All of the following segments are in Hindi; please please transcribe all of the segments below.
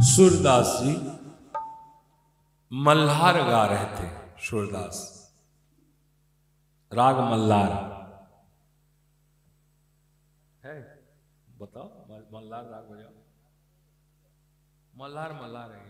सूरदास जी मल्हार गा रहे थे। सूरदास राग मल्हार है, बताओ। मल्हार राग बजाओ। मल्हार मल्हार है।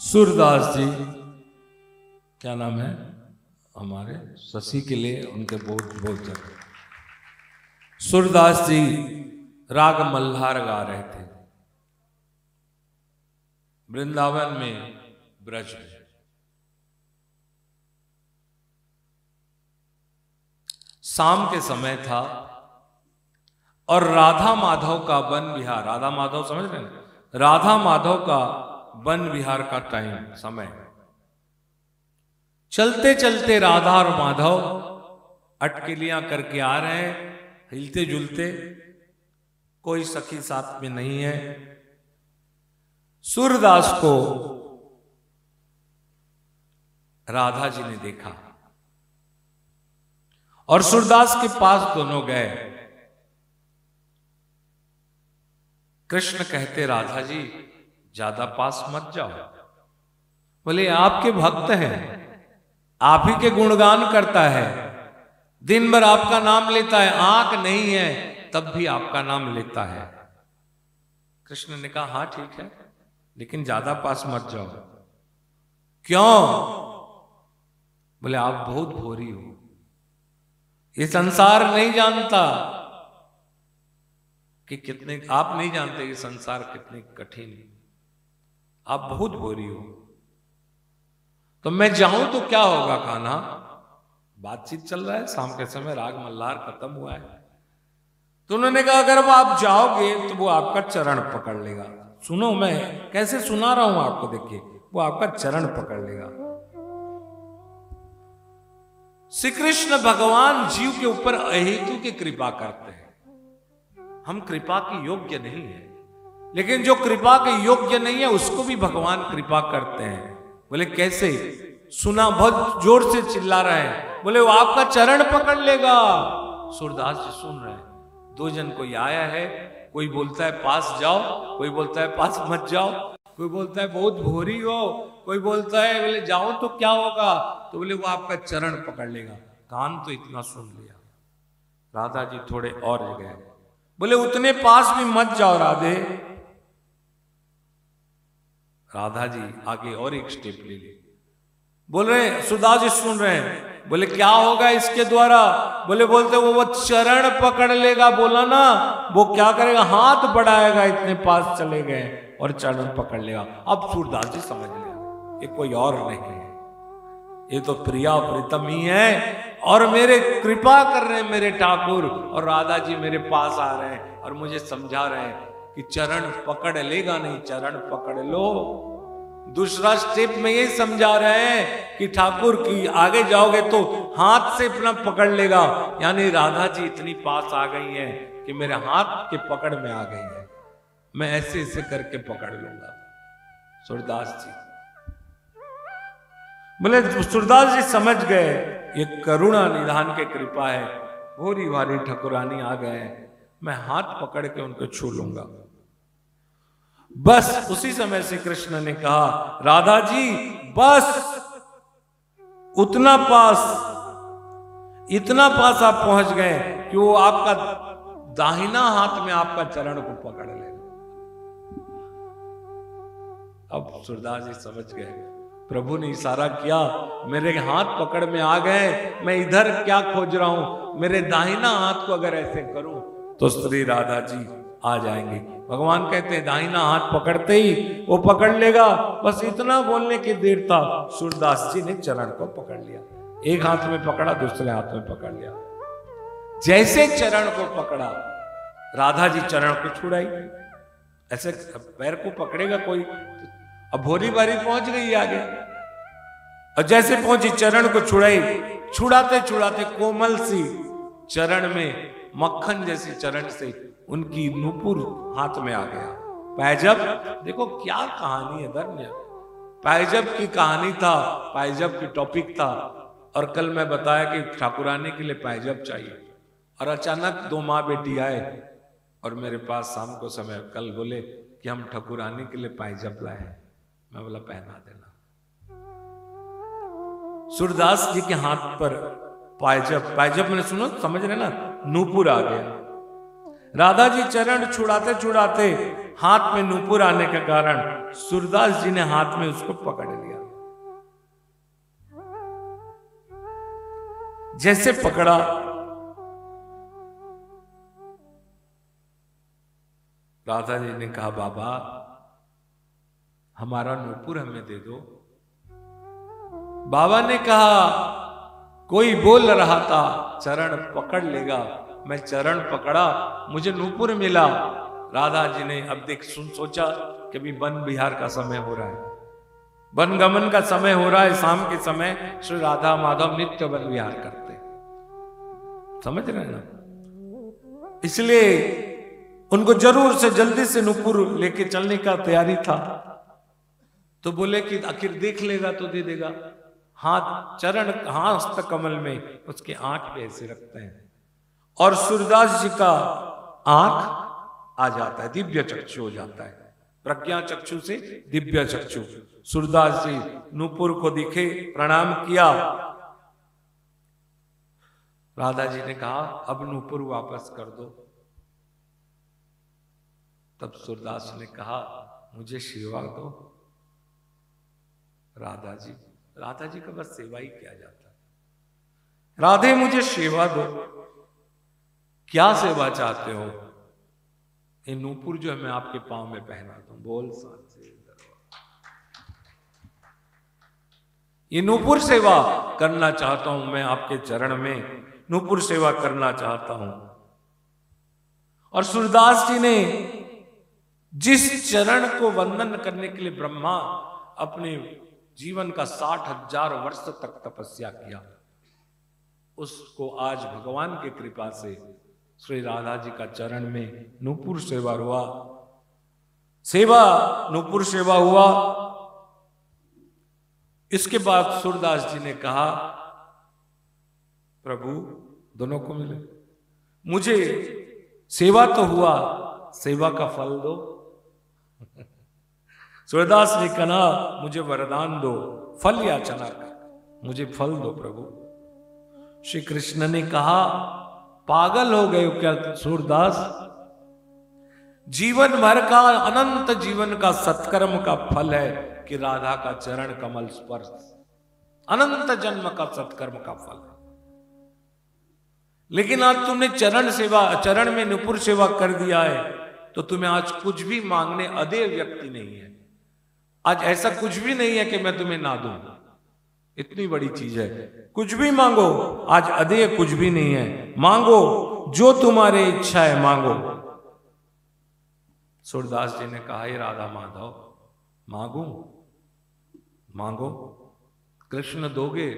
सूरदास जी क्या नाम है हमारे शशि के लिए, उनके बहुत बहुत जगह। सूरदास जी राग मल्हार गा रहे थे वृंदावन में, ब्रज में। शाम के समय था और राधा माधव का वन विहार, राधा माधव समझ रहे हैं, राधा माधव का वन विहार का टाइम समय। चलते चलते राधा और माधव अटकेलियां करके आ रहे हैं, हिलते जुलते, कोई सखी साथ में नहीं है। सूरदास को राधा जी ने देखा और सूरदास के पास दोनों गए। कृष्ण कहते राधा जी ज्यादा पास मत जाओ। बोले आपके भक्त हैं, आप ही के गुणगान करता है, दिन भर आपका नाम लेता है, आंख नहीं है तब भी आपका नाम लेता है। कृष्ण ने कहा हाँ ठीक है, लेकिन ज्यादा पास मत जाओ। क्यों? बोले आप बहुत भोरी हो, ये संसार नहीं जानता कि कितने, आप नहीं जानते ये संसार कितने कठिन है, आप बहुत भोरी हो। तो मैं जाऊं तो क्या होगा कान्हा? बातचीत चल रहा है, शाम के समय राग मल्हार खत्म हुआ है। तो उन्होंने कहा अगर आप जाओगे तो वो आपका चरण पकड़ लेगा। सुनो, मैं कैसे सुना रहा हूं आपको, देखिए, वो आपका चरण पकड़ लेगा। श्री कृष्ण भगवान जीव के ऊपर अहेतु की कृपा करते हैं। हम कृपा के योग्य नहीं है, लेकिन जो कृपा के योग्य नहीं है उसको भी भगवान कृपा करते हैं। बोले कैसे? सुना, बहुत जोर से चिल्ला रहे हैं। बोले वो आपका चरण पकड़ लेगा। सूरदास जी सुन रहे हैं। दो जन कोई आया है, कोई बोलता है पास जाओ, कोई बोलता है पास मत जाओ, कोई बोलता है बहुत भोरी हो, कोई बोलता है बोले जाओ तो क्या होगा, तो बोले वो आपका चरण पकड़ लेगा। कान तो इतना सुन लिया। राधा जी थोड़े और गए, बोले उतने पास भी मत जाओ राधे। राधा जी आगे और एक स्टेप ले ली। बोल रहे सूरदास जी सुन रहे हैं। बोले क्या होगा इसके द्वारा? बोलते वो चरण पकड़ लेगा। बोला ना, वो क्या करेगा? हाथ बढ़ाएगा, इतने पास चले गए और चरण पकड़ लेगा। अब सूरदास जी समझ लिया ये कोई और नहीं है, ये तो प्रिया प्रीतम ही है और मेरे कृपा कर रहे हैं मेरे ठाकुर। और राधा जी मेरे पास आ रहे हैं और मुझे समझा रहे हैं कि चरण पकड़ लेगा नहीं, चरण पकड़ लो। दूसरा स्टेप में ये समझा रहे हैं कि ठाकुर की आगे जाओगे तो हाथ से अपना पकड़ लेगा, यानी राधा जी इतनी पास आ गई हैं कि मेरे हाथ के पकड़ में आ गई है, मैं ऐसे ऐसे करके पकड़ लूंगा। सूरदास जी बोले, सूरदास जी समझ गए ये करुणा निधान के कृपा है, भोरी वाली ठकुरानी आ गए, मैं हाथ पकड़ के उनको छू लूंगा। बस उसी समय श्री कृष्ण ने कहा, राधा जी बस इतना पास आप पहुंच गए कि वो आपका दाहिना हाथ में आपका चरण को पकड़ ले। अब सूरदास जी समझ गए, प्रभु ने इशारा किया, मेरे हाथ पकड़ में आ गए, मैं इधर क्या खोज रहा हूं, मेरे दाहिना हाथ को अगर ऐसे करूं तो श्री राधा जी आ जाएंगे। भगवान कहते हैं दाहिना हाथ पकड़ते ही वो पकड़ लेगा। बस इतना बोलने की देर था, सूरदास जी ने चरण को पकड़ लिया। एक हाथ में पकड़ा, दूसरे हाथ में पकड़ लिया। जैसे चरण को पकड़ा, राधा जी चरण को छुड़ाई। ऐसे पैर को पकड़ेगा कोई, अब भोरी बारी पहुंच गई आगे, और जैसे पहुंची चरण को छुड़ाई। छुड़ाते छुड़ाते कोमल सी चरण में, मक्खन जैसी चरण से उनकी नूपुर हाथ में आ गया। पैजब, देखो क्या कहानी है धन्य, पैजब की कहानी था, पैजब की टॉपिक था। और कल मैं बताया कि ठाकुरानी के लिए पैजब चाहिए, और अचानक दो माँ बेटी आए और मेरे पास शाम को समय, कल बोले कि हम ठाकुरानी के लिए पैजब लाए। मैं बोला पहना देना। सूरदास जी के हाथ पर पैजब, पैजब मैंने सुनो समझ रहे ना, नूपुर आ गया। राधा जी चरण छुड़ाते छुड़ाते हाथ में नूपुर आने के कारण सूरदास जी ने हाथ में उसको पकड़ लिया। जैसे पकड़ा, राधा जी ने कहा, बाबा हमारा नूपुर हमें दे दो। बाबा ने कहा, कोई बोल रहा था चरण पकड़ लेगा, मैं चरण पकड़ा, मुझे नूपुर मिला। राधा जी ने अब देख सोचा कि अभी वन विहार का समय हो रहा है, वन गमन का समय हो रहा है, शाम के समय श्री राधा माधव नित्य वन विहार करते, समझ रहे हैं ना। इसलिए उनको जरूर से जल्दी से नूपुर लेके चलने का तैयारी था। तो बोले कि आखिर देख लेगा तो दे देगा। हाथ चरण हस्त कमल में उसके आंख पे ऐसे रखते हैं, और सूरदास जी का आंख आ जाता है, दिव्य चक्षु हो जाता है, प्रज्ञा चक्षु से दिव्य चक्षु। सूरदास जी नूपुर को दिखे, प्रणाम किया। राधा जी ने कहा, अब नूपुर वापस कर दो। तब सूरदास ने कहा, मुझे सेवा दो। राधा जी का बस सेवा ही किया जाता है। राधे मुझे सेवा दो। क्या सेवा चाहते हो? ये नूपुर जो है मैं आपके पांव में पहना दूं। बोल साचे दरबार। ये नूपुर सेवा करना चाहता हूं मैं, आपके चरण में नूपुर सेवा करना चाहता हूं। और सूरदास जी ने जिस चरण को वंदन करने के लिए ब्रह्मा अपने जीवन का 60,000 वर्ष तक तपस्या किया, उसको आज भगवान की कृपा से श्री राधा जी का चरण में नूपुर सेवा हुआ। नूपुर सेवा हुआ। इसके बाद सूरदास जी ने कहा, प्रभु दोनों को मिले, मुझे सेवा तो हुआ, सेवा का फल दो। सूरदास ने कहा, मुझे वरदान दो, फल याचना कर, मुझे फल दो प्रभु। श्री कृष्ण ने कहा, पागल हो गए क्या सूरदास? जीवन भर का, अनंत जीवन का सत्कर्म का फल है कि राधा का चरण कमल स्पर्श, अनंत जन्म का सत्कर्म का फल है। लेकिन आज तुमने चरण में नूपुर सेवा कर दिया है, तो तुम्हें आज कुछ भी मांगने अदेय व्यक्ति नहीं है। आज ऐसा कुछ भी नहीं है कि मैं तुम्हें ना दूं, इतनी बड़ी चीज है। कुछ भी मांगो, आज अदेय कुछ भी नहीं है। मांगो जो तुम्हारी इच्छा है, मांगो। सूरदास जी ने कहा, हे राधा माधव, मांगू? मांगो, कृष्ण दोगे?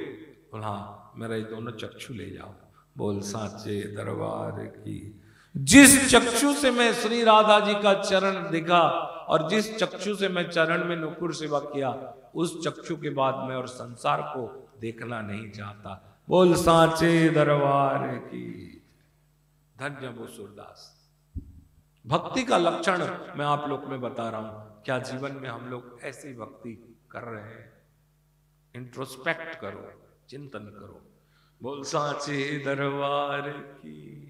बोला, हाँ, मेरा ये दोनों चक्षु ले जाओ। बोल साचे दरबार की। जिस चक्षु से मैं श्री राधा जी का चरण देखा और जिस चक्षु से मैं चरण में नूपुर सेवा किया, उस चक्षु के बाद मैं और संसार को देखना नहीं चाहता। बोल साचे दरबार की। धन्य वो सूरदास। भक्ति का लक्षण मैं आप लोग में बता रहा हूं। क्या जीवन में हम लोग ऐसी भक्ति कर रहे हैं? इंट्रोस्पेक्ट करो, चिंतन करो। बोल साचे दरबार की।